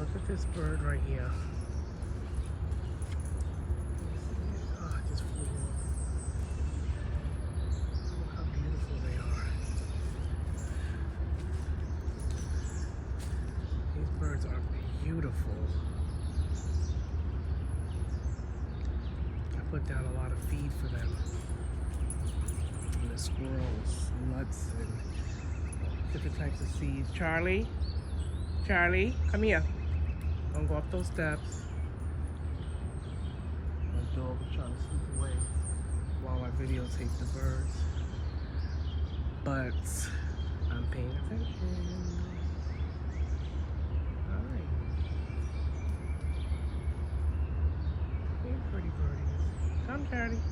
Look at this bird right here. Oh, it just flew off. Look how beautiful they are. These birds are beautiful. I put down a lot of feed for them. And the squirrels, nuts, and different types of seeds. Charlie, come here. Don't go up those steps. My dog is trying to sneak away while I videotape the birds. But I'm paying attention. Alright. Hey, pretty birdies. Come, Charlie.